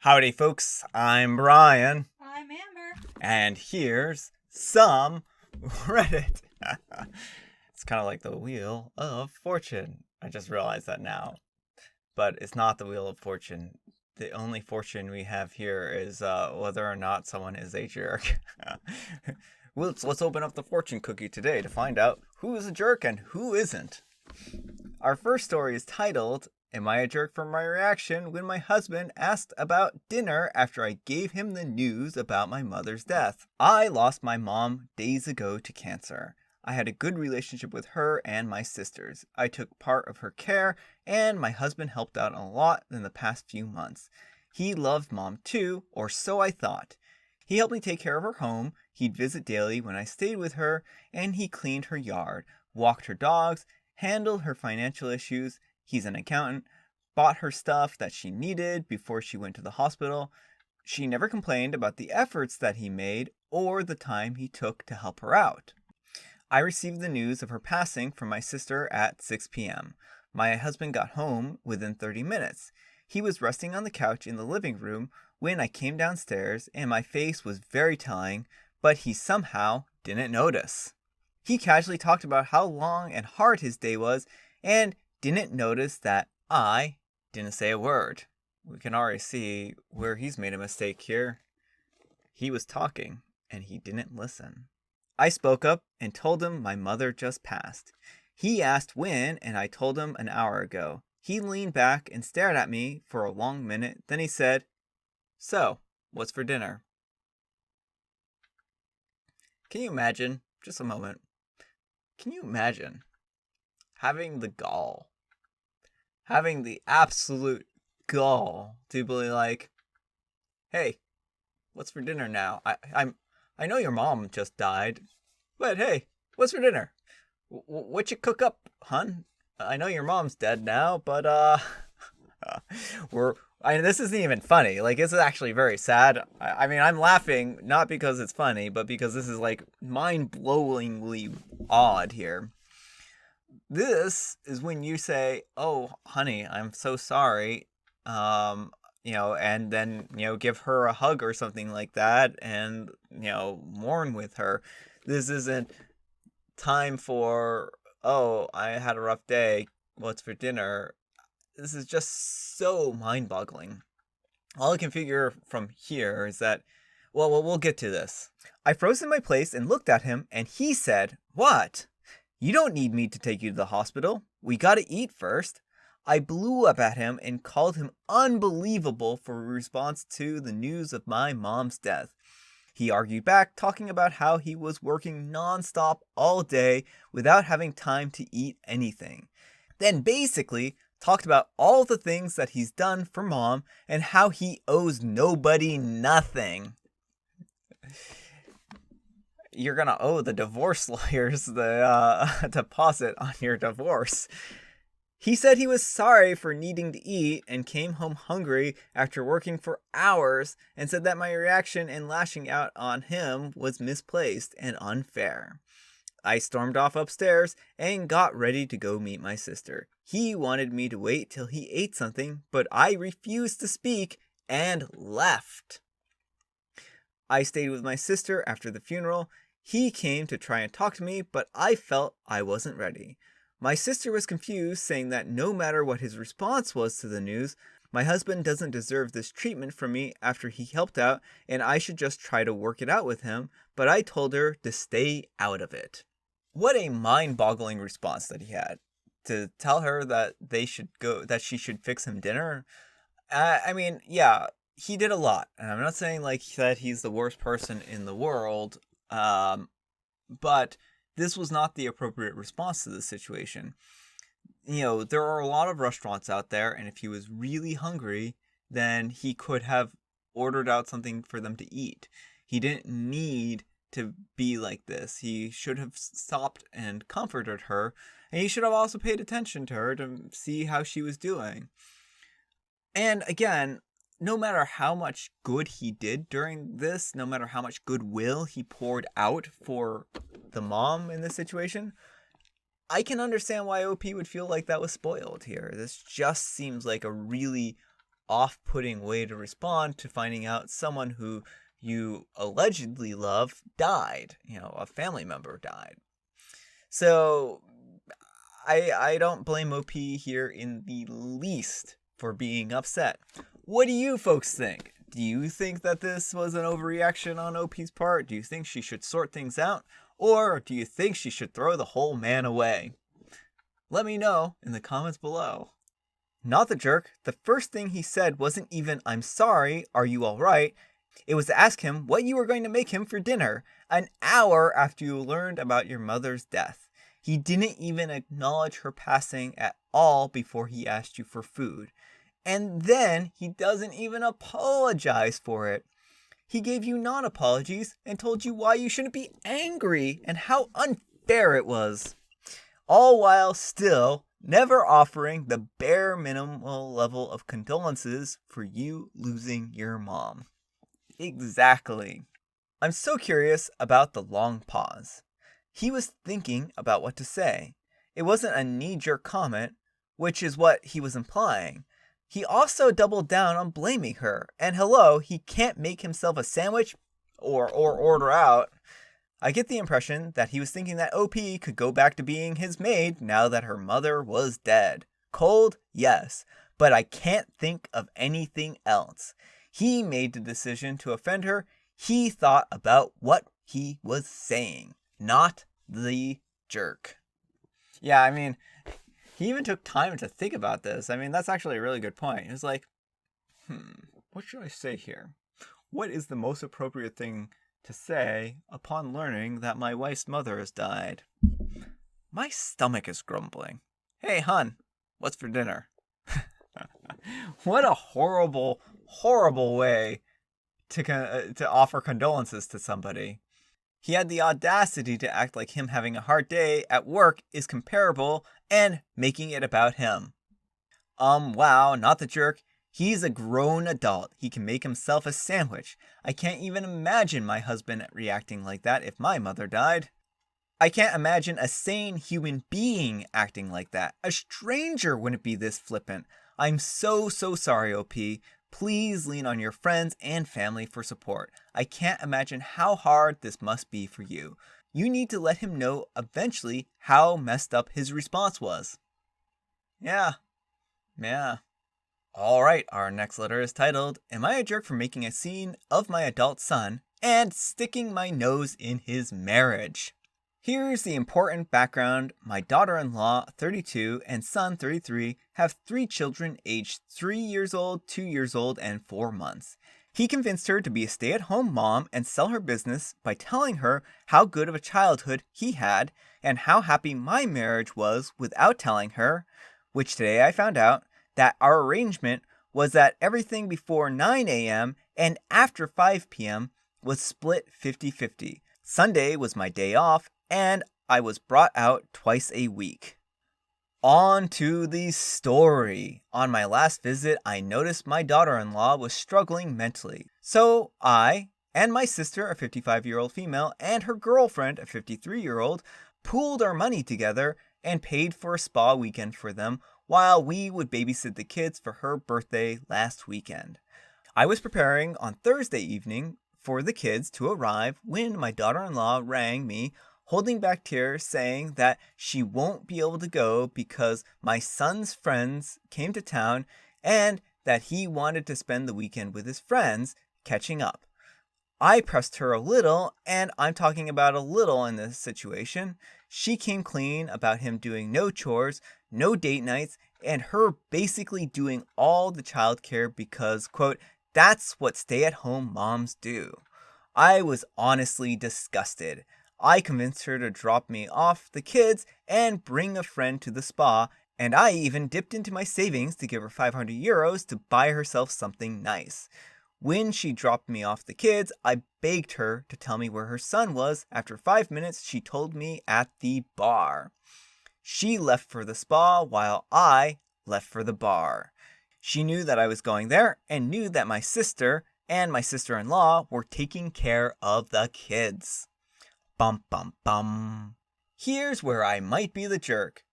Howdy, folks. I'm Brian, I'm Amber. and here's some Reddit. It's kind of like the Wheel of Fortune. I just realized that now. But it's not the Wheel of Fortune. The only fortune we have here is whether or not someone is a jerk. Well, let's open up the fortune cookie today to find out who is a jerk and who isn't. Our first story is titled, Am I a jerk for my reaction when my husband asked about dinner after I gave him the news about my mother's death? I lost my mom days ago to cancer. I had a good relationship with her and my sisters. I took part of her care, and my husband helped out a lot in the past few months. He loved mom too, or so I thought. He helped me take care of her home, he'd visit daily when I stayed with her, and he cleaned her yard, walked her dogs, handled her financial issues. He's an accountant, bought her stuff that she needed before she went to the hospital. She never complained about the efforts that he made or the time he took to help her out. I received the news of her passing from my sister at 6 p.m. My husband got home within 30 minutes. He was resting on the couch in the living room when I came downstairs, and my face was very telling, but he somehow didn't notice. He casually talked about how long and hard his day was and didn't notice that I didn't say a word. We can already see where he's made a mistake here. He was talking and he didn't listen. I spoke up and told him my mother just passed. He asked when, and I told him an hour ago. He leaned back and stared at me for a long minute. Then he said, So, what's for dinner? Can you imagine, just a moment, can you imagine having the gall, having the absolute gall to be like, hey, what's for dinner now? I know your mom just died, but hey, what's for dinner? What you cook up, hun? I know your mom's dead now, but this isn't even funny. Like, this is actually very sad. I mean, I'm laughing not because it's funny, but because this is like mind-blowingly odd here. This is when you say, "Oh, honey, I'm so sorry," and then give her a hug or something like that, and mourn with her. This isn't time for, "Oh, I had a rough day. What's for dinner?" This is just so mind-boggling. All I can figure from here is that, well, we'll get to this. I froze in my place and looked at him, and he said, "What? You don't need me to take you to the hospital. We gotta eat first." I blew up at him and called him unbelievable for a response to the news of my mom's death. He argued back, talking about how he was working nonstop all day without having time to eat anything. Then basically talked about all the things that he's done for mom and how he owes nobody nothing. You're gonna owe the divorce lawyers the deposit on your divorce. He said he was sorry for needing to eat and came home hungry after working for hours, and said that my reaction and lashing out on him was misplaced and unfair. I stormed off upstairs and got ready to go meet my sister. He wanted me to wait till he ate something, but I refused to speak and left. I stayed with my sister after the funeral. He came to try and talk to me, but I felt I wasn't ready. My sister was confused, saying that no matter what his response was to the news, my husband doesn't deserve this treatment from me after he helped out, and I should just try to work it out with him, but I told her to stay out of it. What a mind-boggling response that he had. To tell her that that she should fix him dinner. I mean, yeah, he did a lot, and I'm not saying like that he's the worst person in the world, but this was not the appropriate response to the situation. There are a lot of restaurants out there, and if he was really hungry, then he could have ordered out something for them to eat. He didn't need to be like this. He should have stopped and comforted her, and he should have also paid attention to her to see how she was doing. And again, no matter how much good he did during this, no matter how much goodwill he poured out for the mom in this situation, I can understand why OP would feel like that was spoiled here. This just seems like a really off-putting way to respond to finding out someone who you allegedly love died. A family member died. So I don't blame OP here in the least for being upset. What do you folks think? Do you think that this was an overreaction on OP's part? Do you think she should sort things out? Or do you think she should throw the whole man away? Let me know in the comments below. Not the jerk. The first thing he said wasn't even, "I'm sorry, are you alright?" It was to ask him what you were going to make him for dinner, an hour after you learned about your mother's death. He didn't even acknowledge her passing at all before he asked you for food. And then he doesn't even apologize for it. He gave you non-apologies and told you why you shouldn't be angry and how unfair it was. All while still never offering the bare minimal level of condolences for you losing your mom. Exactly. I'm so curious about the long pause. He was thinking about what to say. It wasn't a knee-jerk comment, which is what he was implying. He also doubled down on blaming her. And hello, he can't make himself a sandwich or order out. I get the impression that he was thinking that OP could go back to being his maid now that her mother was dead. Cold? Yes. But I can't think of anything else. He made the decision to offend her. He thought about what he was saying, not the jerk. Yeah, I mean, he even took time to think about this. I mean, that's actually a really good point. He was like, what should I say here? What is the most appropriate thing to say upon learning that my wife's mother has died? My stomach is grumbling. Hey, hun, what's for dinner? What a horrible, horrible way to offer condolences to somebody. He had the audacity to act like him having a hard day at work is comparable and making it about him. Wow, not the jerk. He's a grown adult. He can make himself a sandwich. I can't even imagine my husband reacting like that if my mother died. I can't imagine a sane human being acting like that. A stranger wouldn't be this flippant. I'm so sorry, OP. Please lean on your friends and family for support. I can't imagine how hard this must be for you. You need to let him know eventually how messed up his response was. Yeah. Alright, our next letter is titled, Am I a Jerk for Making a Scene of My Adult Son and Sticking My Nose in His Marriage? Here's the important background. My daughter-in-law, 32, and son, 33, have 3 children aged 3 years old, 2 years old, and 4 months. He convinced her to be a stay-at-home mom and sell her business by telling her how good of a childhood he had and how happy my marriage was without telling her, which today I found out, that our arrangement was that everything before 9 a.m. and after 5 p.m. was split 50-50. Sunday was my day off, and I was brought out twice a week. On to the story. On my last visit, I noticed my daughter-in-law was struggling mentally. So I and my sister, a 55-year-old female, and her girlfriend, a 53-year-old, pooled our money together and paid for a spa weekend for them while we would babysit the kids for her birthday last weekend. I was preparing on Thursday evening for the kids to arrive when my daughter-in-law rang me, holding back tears, saying that she won't be able to go because my son's friends came to town and that he wanted to spend the weekend with his friends, catching up. I pressed her a little, and I'm talking about a little in this situation. She came clean about him doing no chores, no date nights, and her basically doing all the childcare because, quote, that's what stay-at-home moms do. I was honestly disgusted. I convinced her to drop me off the kids and bring a friend to the spa, and I even dipped into my savings to give her 500 euros to buy herself something nice. When she dropped me off the kids, I begged her to tell me where her son was. After 5 minutes, she told me at the bar. She left for the spa while I left for the bar. She knew that I was going there and knew that my sister and my sister-in-law were taking care of the kids. Bum bum bum. Here's where I might be the jerk.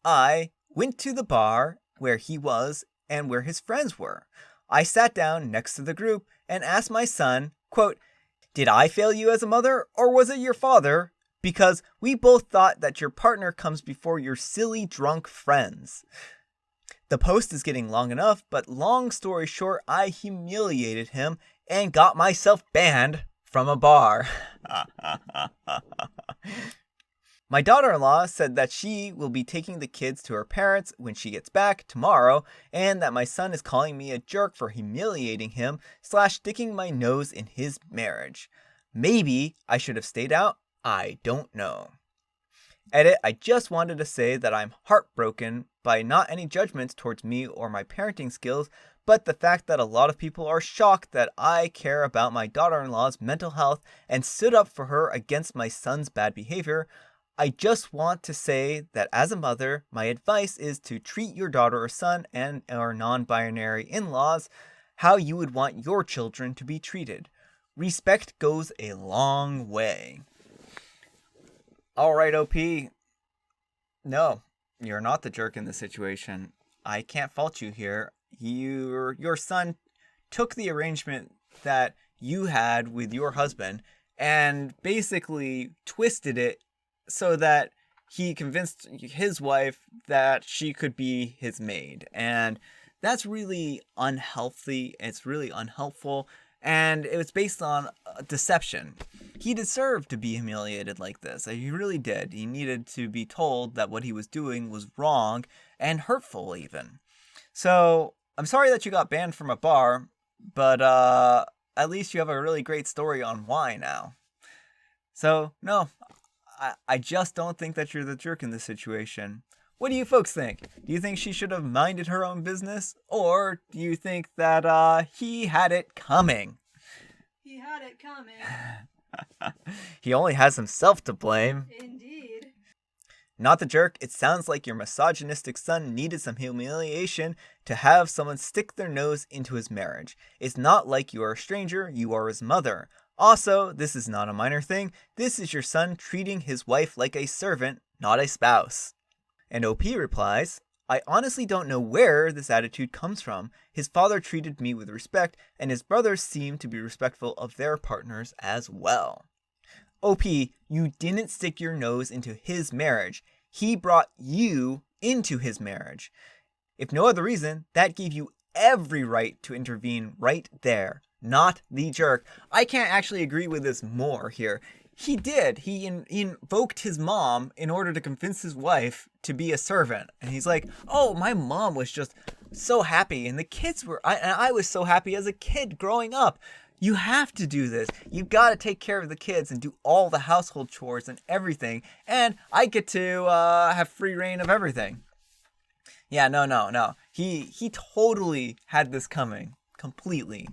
I went to the bar where he was and where his friends were. I sat down next to the group and asked my son, quote, "Did I fail you as a mother, or was it your father? Because we both thought that your partner comes before your silly drunk friends." The post is getting long enough, but long story short, I humiliated him and got myself banned from a bar. My daughter-in-law said that she will be taking the kids to her parents when she gets back tomorrow, and that my son is calling me a jerk for humiliating him / sticking my nose in his marriage. Maybe I should have stayed out. I don't know. Edit, I just wanted to say that I'm heartbroken by not any judgments towards me or my parenting skills, but the fact that a lot of people are shocked that I care about my daughter-in-law's mental health and stood up for her against my son's bad behavior. I just want to say that as a mother, my advice is to treat your daughter or son and our non-binary in-laws how you would want your children to be treated. Respect goes a long way. All right, OP. No, you're not the jerk in this situation. I can't fault you here. Your son took the arrangement that you had with your husband and basically twisted it so that he convinced his wife that she could be his maid. And that's really unhealthy. It's really unhelpful. And it was based on deception. He deserved to be humiliated like this. He really did. He needed to be told that what he was doing was wrong and hurtful even. So I'm sorry that you got banned from a bar, but at least you have a really great story on why now. So no, I just don't think that you're the jerk in this situation. What do you folks think? Do you think she should have minded her own business? Or do you think that he had it coming? He had it coming. He only has himself to blame. Indeed. Not the jerk. It sounds like your misogynistic son needed some humiliation to have someone stick their nose into his marriage. It's not like you are a stranger, you are his mother. Also, this is not a minor thing. This is your son treating his wife like a servant, not a spouse. And OP replies, I honestly don't know where this attitude comes from. His father treated me with respect, and his brothers seem to be respectful of their partners as well. OP, you didn't stick your nose into his marriage. He brought you into his marriage. If no other reason, that gave you every right to intervene right there. Not the jerk. I can't actually agree with this more here. He did. He invoked his mom in order to convince his wife to be a servant. And he's like, oh, my mom was just so happy. And the kids were, and I was so happy as a kid growing up. You have to do this. You've got to take care of the kids and do all the household chores and everything. And I get to have free reign of everything. Yeah, no. He totally had this coming. Completely.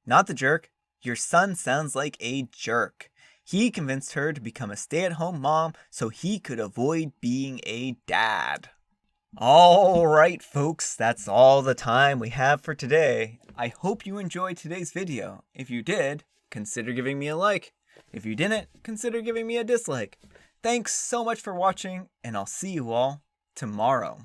Not the jerk. Your son sounds like a jerk. He convinced her to become a stay-at-home mom so he could avoid being a dad. All right, folks, that's all the time we have for today. I hope you enjoyed today's video. If you did, consider giving me a like. If you didn't, consider giving me a dislike. Thanks so much for watching, and I'll see you all tomorrow.